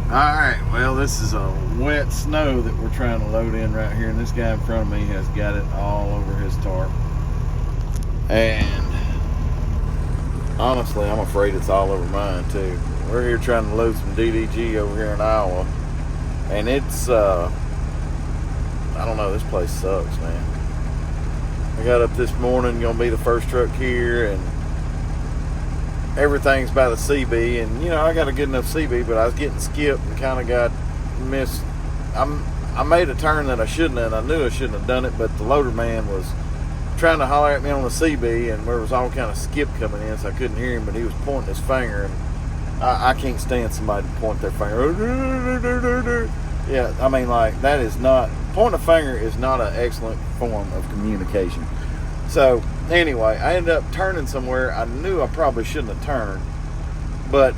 Alright, well, this is a wet snow that we're trying to load in right here, and this guy in front of me has got it all over his tarp. And honestly, I'm afraid it's all over mine too. We're here trying to load some DDG over here in Iowa, and it's I don't know, this place sucks, man. I got up this morning, gonna be the first truck here, and everything's by the CB, and you know, I got a good enough CB, but I was getting skipped and kind of got missed. I made a turn that I shouldn't have. I knew I shouldn't have done it, but the loader man was trying to holler at me on the CB, and there was all kind of skip coming in, so I couldn't hear him, but he was pointing his finger, and I can't stand somebody to point their finger. Yeah, I mean, like, that is not, pointing a finger is not an excellent form of communication. So anyway, I ended up turning somewhere I knew I probably shouldn't have turned, but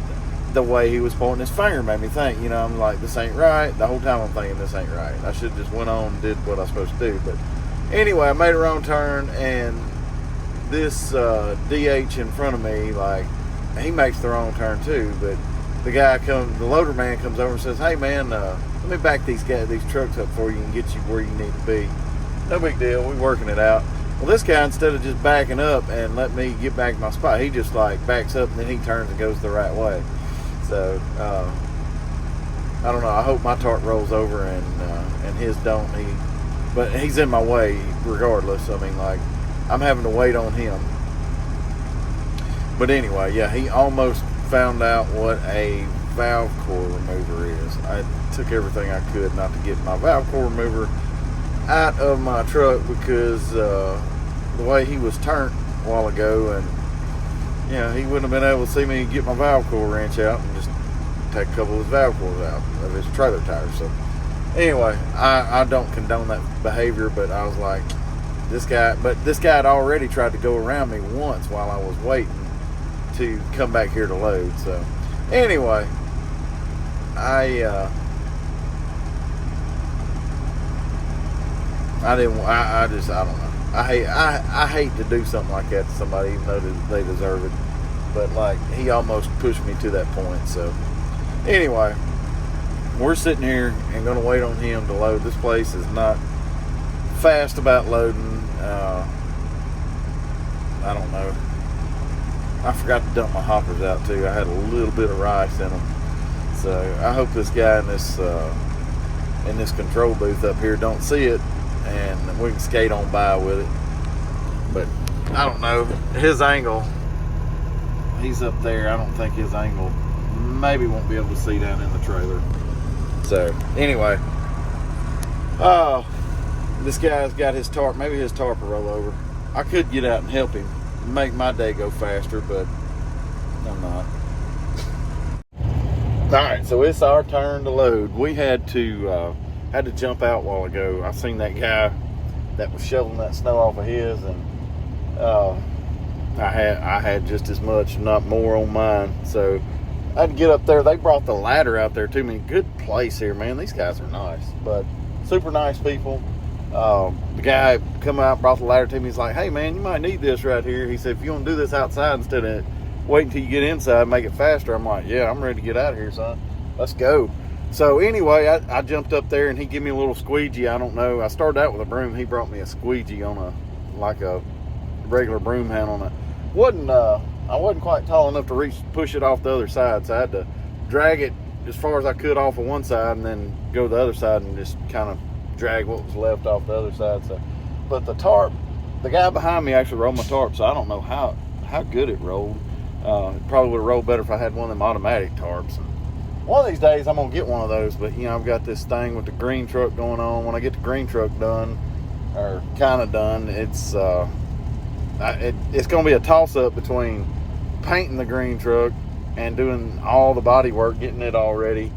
the way he was pointing his finger made me think, you know, I'm like, this ain't right. The whole time I'm thinking this ain't right. I should have just went on and did what I was supposed to do. But anyway, I made a wrong turn, and this DH in front of me, like, he makes the wrong turn too, but the loader man comes over and says, hey man, let me back these trucks up for you and get you where you need to be. No big deal, we're working it out. Well, this guy, instead of just backing up and let me get back to my spot, he just like backs up and then he turns and goes the right way. So I don't know. I hope my tarp rolls over and his don't. But he's in my way regardless. I mean, like, I'm having to wait on him. But anyway, yeah, he almost found out what a valve core remover is. I took everything I could not to get my valve core remover out of my truck because the way he was turned a while ago, and you know, he wouldn't have been able to see me get my valve core wrench out and just take a couple of his valve cores out of his trailer tires. So anyway, I don't condone that behavior, but I was like, this guy had already tried to go around me once while I was waiting to come back here to load. So anyway, I don't know. I hate to do something like that to somebody, even though they deserve it. But like, he almost pushed me to that point. So anyway, we're sitting here and going to wait on him to load. This place is not fast about loading. I don't know. I forgot to dump my hoppers out too. I had a little bit of rice in them. So I hope this guy in this control booth up here don't see it, and we can skate on by with it. But I don't know, his angle, he's up there. I don't think his angle, maybe won't be able to see down in the trailer. So anyway, this guy's got his tarp. Maybe his tarp will roll over. I could get out and help him, make my day go faster, but I'm not. Alright, so it's our turn to load. We had to jump out a while ago. I seen that guy that was shoveling that snow off of his, and I had just as much, if not more, on mine. So I had to get up there. They brought the ladder out there to me. Good place here, man. These guys are nice, but super nice people. The guy come out, brought the ladder to me. He's like, hey man, you might need this right here. He said, if you want to do this outside instead of waiting till you get inside, make it faster. I'm like, yeah, I'm ready to get out of here, son. Let's go. So anyway, I jumped up there and he gave me a little squeegee. I don't know. I started out with a broom. He brought me a squeegee on a regular broom handle. I wasn't quite tall enough to push it off the other side, so I had to drag it as far as I could off of one side and then go to the other side and just kind of drag what was left off the other side. So, but the tarp, the guy behind me actually rolled my tarp, so I don't know how good it rolled. It probably would have rolled better if I had one of them automatic tarps. One of these days I'm gonna get one of those, but you know, I've got this thing with the green truck going on. When I get the green truck done, or kind of done, it's gonna be a toss-up between painting the green truck and doing all the body work, getting it all ready,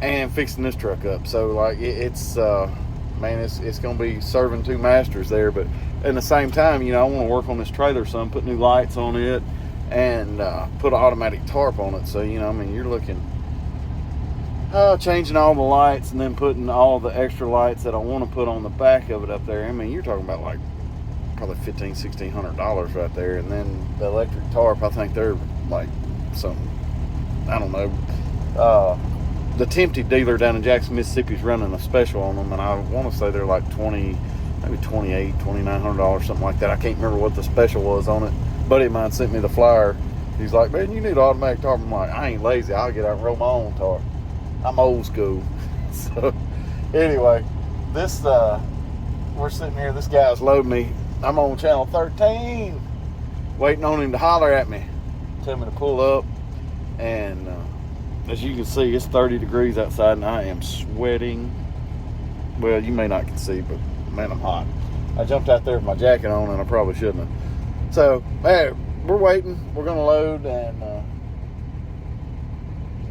and fixing this truck up. So like, it's gonna be serving two masters there. But at the same time, you know, I want to work on this trailer some, put new lights on it, and put an automatic tarp on it. So, you know, I mean, you're looking changing all the lights and then putting all the extra lights that I want to put on the back of it up there. I mean, you're talking about like probably $1,500-$1,600 right there. And then the electric tarp, I think they're like some, I don't know, the Timpte dealer down in Jackson, Mississippi is running a special on them, and I want to say they're like maybe $2,900, something like that. I can't remember what the special was on it. A buddy of mine sent me the flyer. He's like, man, you need an automatic tarp. I'm like, I ain't lazy. I'll get out and roll my own tarp. I'm old school. So anyway, this we're sitting here. This guy's loading me. I'm on channel 13, waiting on him to holler at me, tell me to pull up. And as you can see, it's 30 degrees outside, and I am sweating. Well, you may not can see, but man, I'm hot. I jumped out there with my jacket on, and I probably shouldn't have. So, hey, we're waiting. We're gonna load and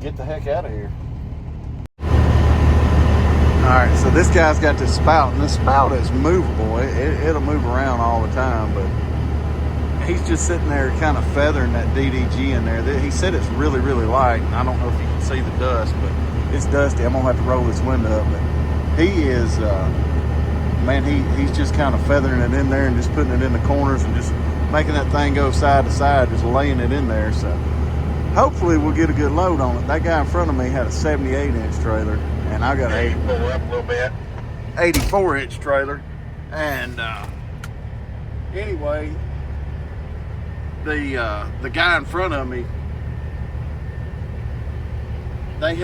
get the heck out of here. All right, so this guy's got this spout, and this spout is movable. It'll move around all the time, but he's just sitting there kind of feathering that DDG in there. He said it's really, really light, and I don't know if you can see the dust, but it's dusty. I'm gonna have to roll this window up, but he is, man, he's just kind of feathering it in there and just putting it in the corners and just making that thing go side to side, just laying it in there. So hopefully we'll get a good load on it. That guy in front of me had a 78-inch trailer, and I got a 84-inch trailer. And anyway, the guy in front of me, they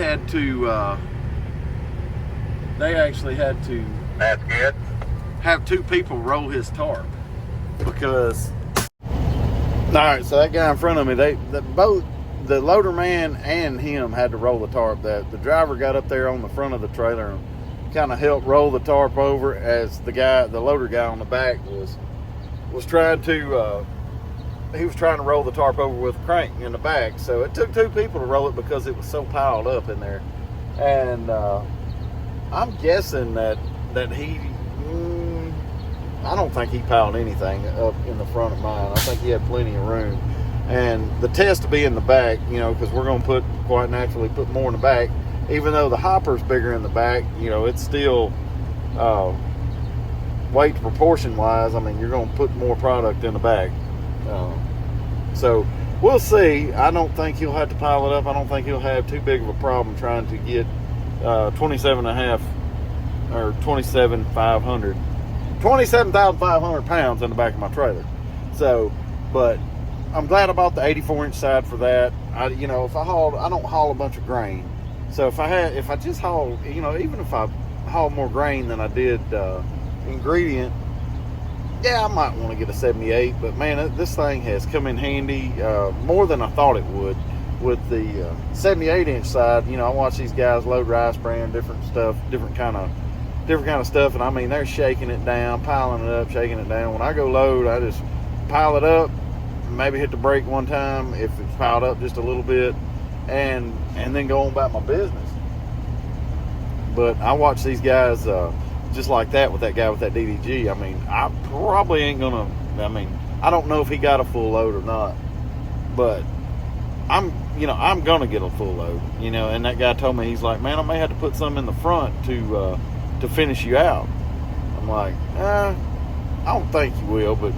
actually had to That's good. have two people roll his tarp, because all right, so that guy in front of me, both the loader man and him had to roll the tarp. The driver got up there on the front of the trailer and kind of helped roll the tarp over, as the loader guy on the back was trying to roll the tarp over with a crank in the back. So it took two people to roll it because it was so piled up in there. And I'm guessing that he, I don't think he piled anything up in the front of mine. I think he had plenty of room. And the test will be in the back, because we're going to quite naturally put more in the back. Even though the hopper's bigger in the back, it's still weight proportion wise. I mean, you're going to put more product in the back. So we'll see. I don't think he'll have to pile it up. I don't think he'll have too big of a problem trying to get 27,500 pounds in the back of my trailer. So, but I'm glad I bought the 84-inch side for that. If I don't haul a bunch of grain. So if I just haul, even if I haul more grain than I did ingredient, yeah, I might want to get a 78. But man, this thing has come in handy more than I thought it would. With the 78-inch side, I watch these guys load rice bran, different kind of stuff, and I mean, they're shaking it down, piling it up, shaking it down. When I go load, I just pile it up, maybe hit the brake one time if it's piled up just a little bit, and then go on about my business. But I watch these guys just like that with that guy with that DDG. I mean, I probably ain't gonna, I don't know if he got a full load or not, but I'm gonna get a full load, and that guy told me, he's like, man, I may have to put some in the front to finish you out. I'm like, I don't think you will, but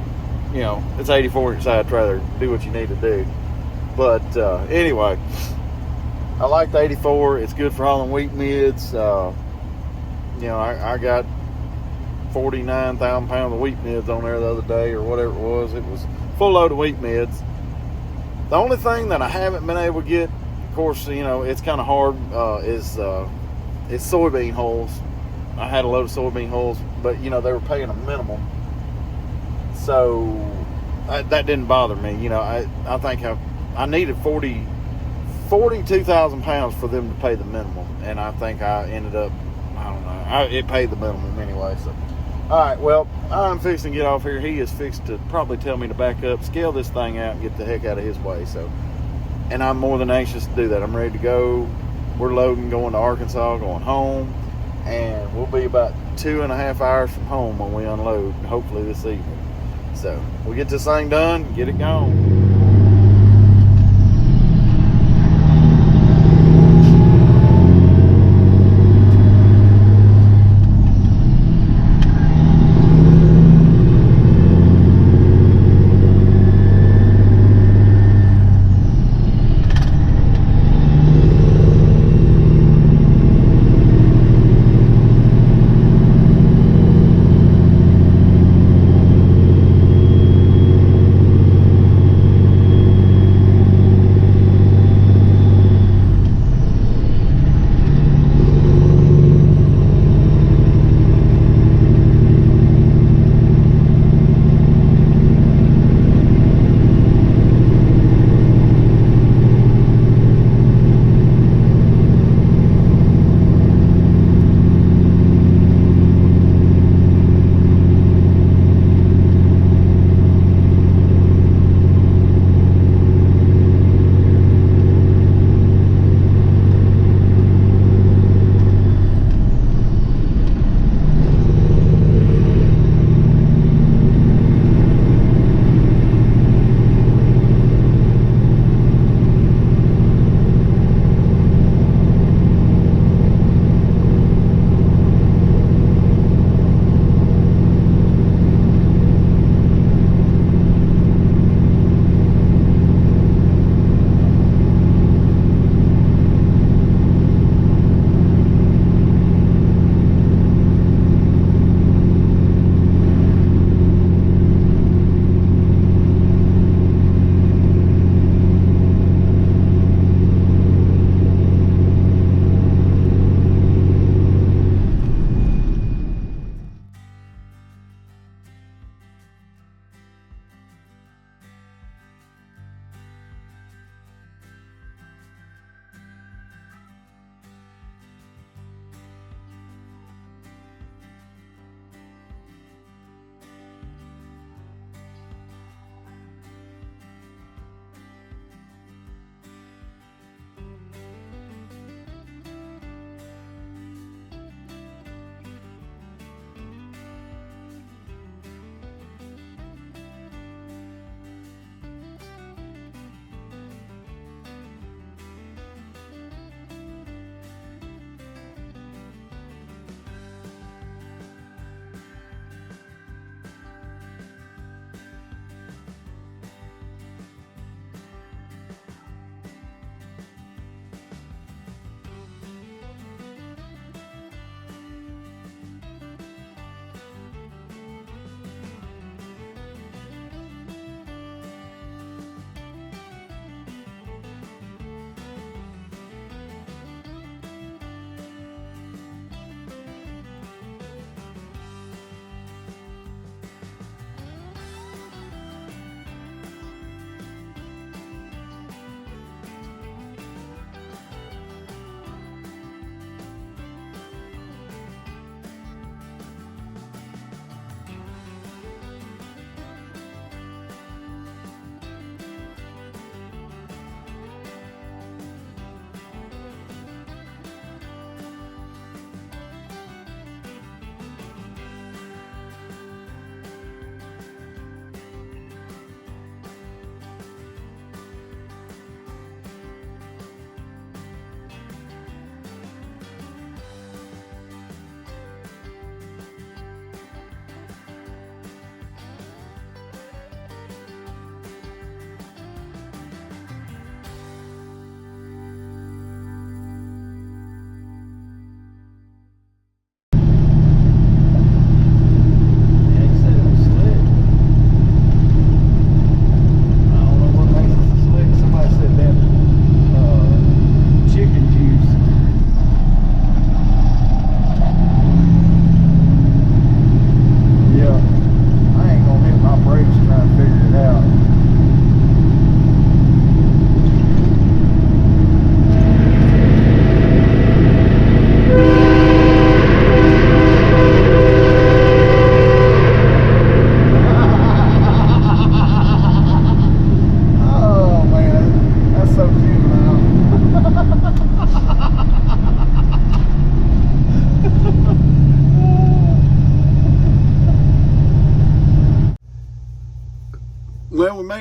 it's 84-inch side trailer, do what you need to do. But anyway, I like the 84. It's good for hauling wheat mids. I got 49,000 pounds of wheat mids on there the other day, or whatever it was. It was full load of wheat mids. The only thing that I haven't been able to get, of course, it's kind of hard, is soybean hulls. I had a load of soybean hulls, but they were paying a minimum, so that didn't bother me. I think I needed 42,000 pounds for them to pay the minimum, and I think I ended up, I don't know, it paid the minimum anyway. So, all right, well, I'm fixing to get off here. He is fixed to probably tell me to back up, scale this thing out, and get the heck out of his way. So, and I'm more than anxious to do that. I'm ready to go. We're loading, going to Arkansas, going home, and we'll be about 2.5 hours from home when we unload, hopefully this evening. So we'll get this thing done, get it going.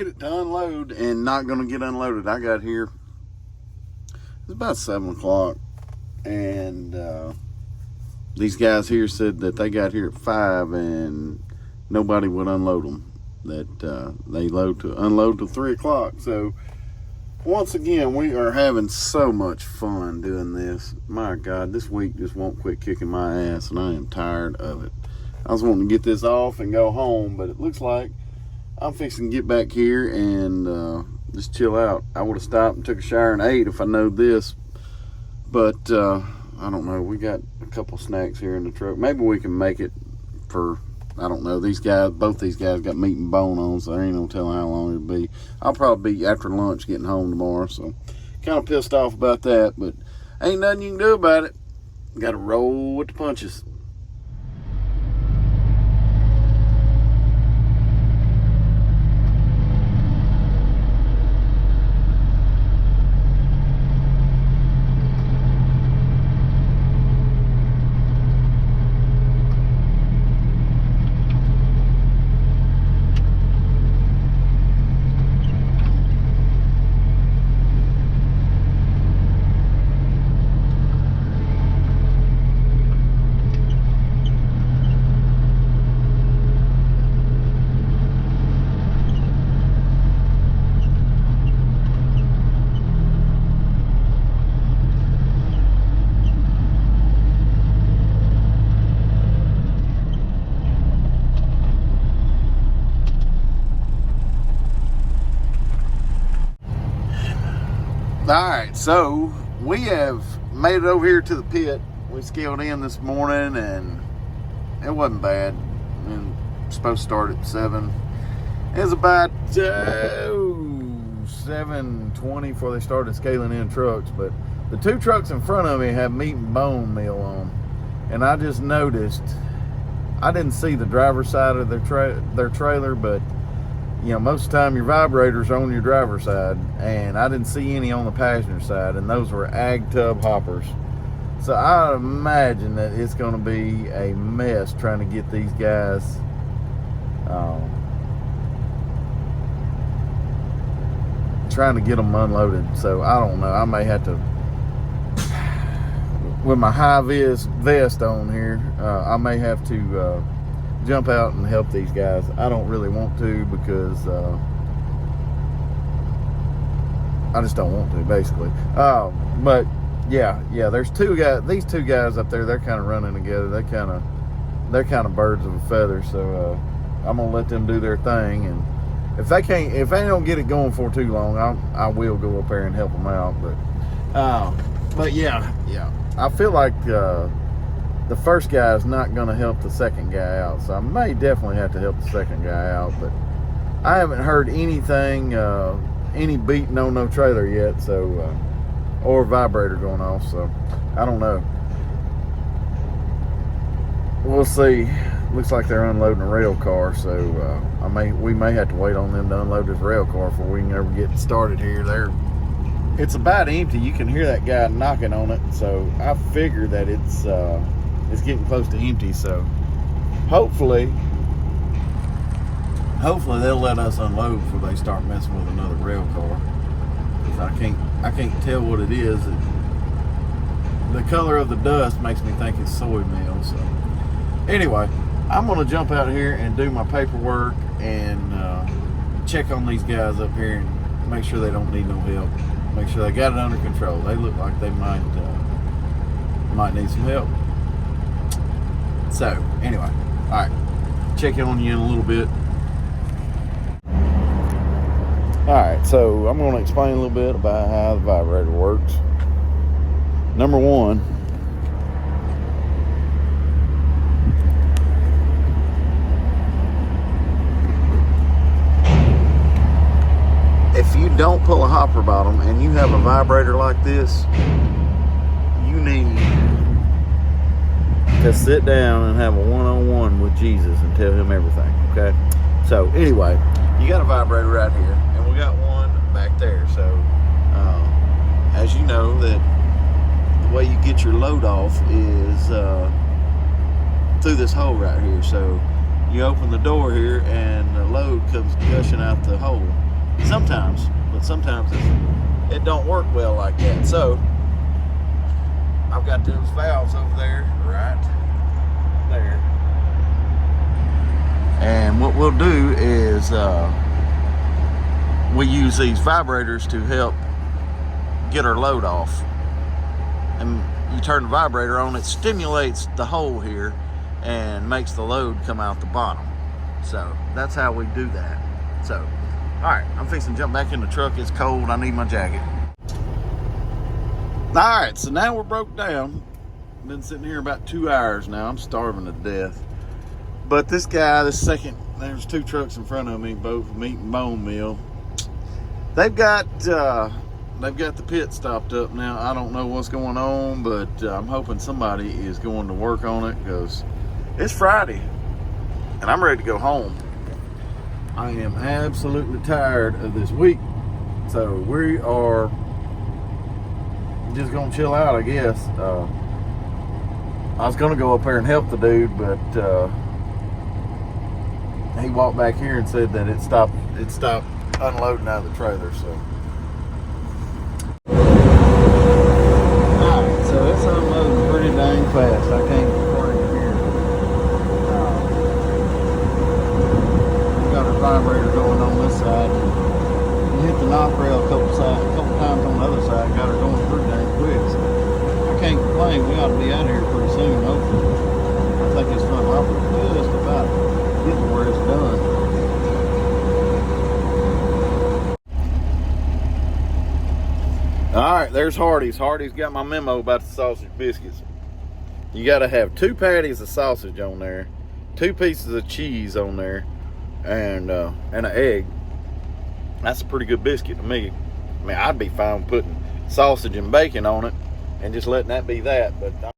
made it to unload and not gonna get unloaded. I got here, it's about 7 o'clock, and these guys here said that they got here at 5 and nobody would unload them. That they unload till 3 o'clock. So once again, we are having so much fun doing this. My God, this week just won't quit kicking my ass, and I am tired of it. I was wanting to get this off and go home, but it looks like I'm fixing to get back here and just chill out. I would have stopped and took a shower and ate if I knowed this, but I don't know. We got a couple snacks here in the truck. Maybe we can make it for, I don't know. These guys, both these guys got meat and bone on, so there ain't no telling how long it'll be. I'll probably be after lunch getting home tomorrow, so kind of pissed off about that, but ain't nothing you can do about it. Got to roll with the punches. Alright, so we have made it over here to the pit. We scaled in this morning and it wasn't bad. I mean, supposed to start at 7. It was about 7:20 before they started scaling in trucks, but the 2 trucks in front of me have meat and bone meal on. And I just noticed, I didn't see the driver's side of their trailer, but you know, most of the time your vibrators are on your driver's side, and I didn't see any on the passenger side, and those were ag tub hoppers. So I imagine that it's going to be a mess trying to get these guys trying to get them unloaded. So I don't know, I may have to, with my high-vis vest on here, I may have to jump out and help these guys. I don't really want to, because I just don't want to, basically. But yeah, there's 2 guys. These 2 guys up there, they're kind of running together. They're kind of birds of a feather. So I'm gonna let them do their thing, and if they don't get it going for too long, I will go up there and help them out. But yeah, I feel like the first guy is not going to help the second guy out, so I may definitely have to help the second guy out. But I haven't heard anything, any beating on no trailer yet, so or vibrator going off, so I don't know. We'll see. Looks like they're unloading a rail car, so we may have to wait on them to unload this rail car before we can ever get started here. It's about empty. You can hear that guy knocking on it, so I figure that it's getting close to empty. So hopefully they'll let us unload before they start messing with another rail car. 'Cause I can't tell what it is. The color of the dust makes me think it's soy meal. So anyway, I'm gonna jump out here and do my paperwork and check on these guys up here and make sure they don't need no help. Make sure they got it under control. They look like they might need some help. So anyway, all right, check on you in a little bit. All right, so I'm going to explain a little bit about how the vibrator works. Number one, if you don't pull a hopper bottom and you have a vibrator like this, you need to sit down and have a one-on-one with Jesus and tell him everything, okay? So anyway, you got a vibrator right here, and we got one back there. So as you know, that the way you get your load off is through this hole right here. So you open the door here and the load comes gushing out the hole. sometimes, but sometimes it don't work well like that. So I've got those valves over there, right there. And what we'll do is we use these vibrators to help get our load off. And you turn the vibrator on, it stimulates the hole here and makes the load come out the bottom. So that's how we do that. So, all right, I'm fixing to jump back in the truck. It's cold, I need my jacket. All right, so now we're broke down. Been sitting here about 2 hours now. I'm starving to death. But this guy, there's 2 trucks in front of me, both meat and bone meal. They've got the pit stopped up now. I don't know what's going on, but I'm hoping somebody is going to work on it because it's Friday and I'm ready to go home. I am absolutely tired of this week. So we are just gonna chill out, I guess. I was gonna go up there and help the dude, but he walked back here and said that it stopped unloading out of the trailer. So alright, so it's unloading pretty dang fast. I can't bring it here. Got a vibrator going on this side. You hit the knock rail a couple times on the other side, got her going pretty dang quick. So I can't complain. We ought to be out of here pretty soon, hopefully. I think it's front hopper just about getting where it's done. All right, there's Hardee's. Hardee's got my memo about the sausage biscuits. You got to have 2 patties of sausage on there, 2 pieces of cheese on there, and an egg. That's a pretty good biscuit to me. I mean, I'd be fine putting sausage and bacon on it and just letting that be that, but